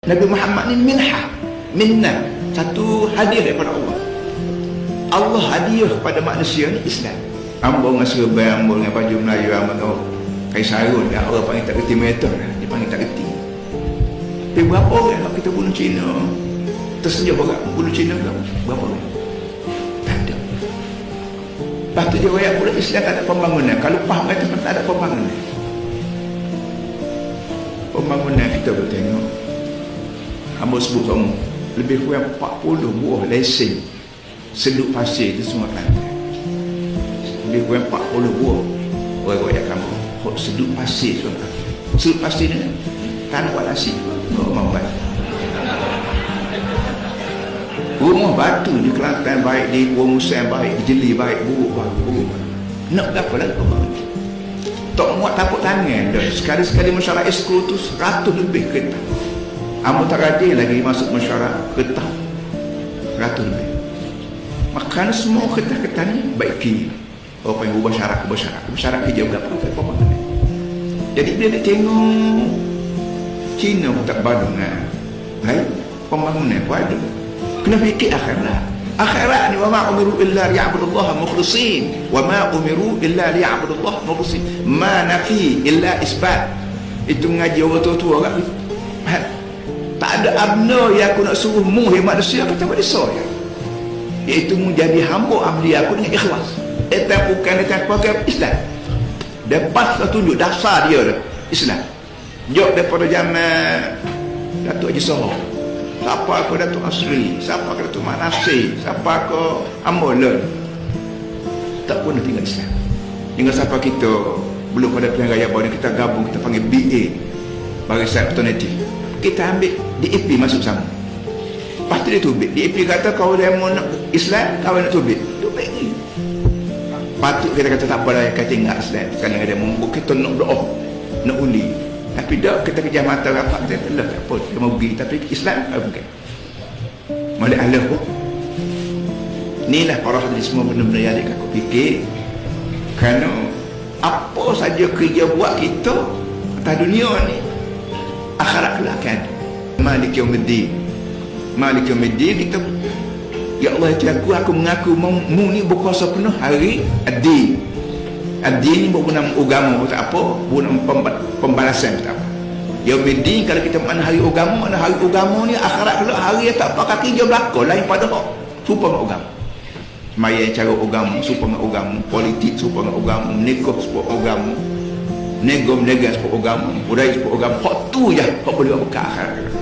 Nabi Muhammad ni minnah, satu hadiah daripada Allah. Allah hadiah kepada manusia ni Islam. Ambo dengan serban, ambo dengan baju Melayu, ambo dengan kain sarung, orang panggil tak kerti meter, dia panggil tak kerti. Tapi berapa orang kalau kita bunuh Cina, tersenyum orang bunuh Cina ke? Berapa orang? Tak ada. Lepas tu dia rakyat pula Islam tak ada pembangunan. Kalau faham kata tak ada pembangunan. Pembangunan kita boleh tengok. Ambo sebut kamu lebih kurang 40 buah lesen sedut pasir di Sungai Kelantan. Lebih kurang 40 buah orang-orang kamu sedut pasir Sungai Kelantan. Sedut pasir ni tanah walasi rumah batu. Rumah batu di Kelantan baik, di Musim baik, di Jeli baik, buruk. Nak berapa lagi pembangunan? Tak muat tapuk tangan dah. Sekali-sekali masyarakat ekskul tu 100 lebih kereta. Ambo tak ada lagi masuk masyarakat kereta 100 lebih. Makanya semua kereta-kereta ni baik kiri. Orang yang ubah syarat kerja berapa pembangunan. Jadi bila dia tengok Cina pun tak badung baik pembangunan pun ada. Kena fikir akhirat ni, wa ma umiru illa liya'budullaha mukhlishin, wa ma umiru illa liya'budullaha mukhlishin. Ma nafi illa isbat. Itu mengaji orang tua-tua kat tak ada abna yang aku nak suruh mu manusia kata manusia ya. Iaitu mu jadi hamba abdi aku dengan ikhlas. Itu bukan dengan pakai Islam. Lepas dah tunjuk dasar dia dah Islam. Jok daripada zaman Datuk Haji Soho. Siapa aku Datuk Asri, siapa aku Datuk Manasih, siapa aku Ambolan. Tak pernah tinggal Islam. Hingga siapa kita belum pada pilihan raya baru kita gabung, kita panggil BA, Barisan Alternatif. Kita ambil DAP masuk sama. Lepas tu dia tubik. DAP kata kau dah mau nak Islam, kau nak tubik. Tubik ni. Patut kita kata tak apa dah, kata ingat Islam. Sekarang ada mumpuk kita nak doa, nak undi. Tapi dah kita kejam mata rapat, kita telah tak apa, kita mau pergi. Tapi Islam, bukan. Malik Allah pun. Inilah para hadis semua benda-benda yang adik aku fikir. Kerana apa saja kerja buat kita atas dunia ni, akhirat kelak akan ada. Malik Yawmiddin kita, ya Allah aku mengaku mu ni berkuasa penuh hari Ad-Din. Ad-Din ni bukan agama pun tak apa, bukan pembalasan tak apa. Yawmiddin kalau kita mana hari agama, mana hari agama ni akhirat kelak hari yang tak pakai kerja belakang lain pada hak serupa dengan agama. Maya cara agama serupa dengan agama, politik serupa dengan agama, menikah serupa agama, nego-nego serupa agama, budaya serupa agama. Hak tu je hak boleh buka akhirat.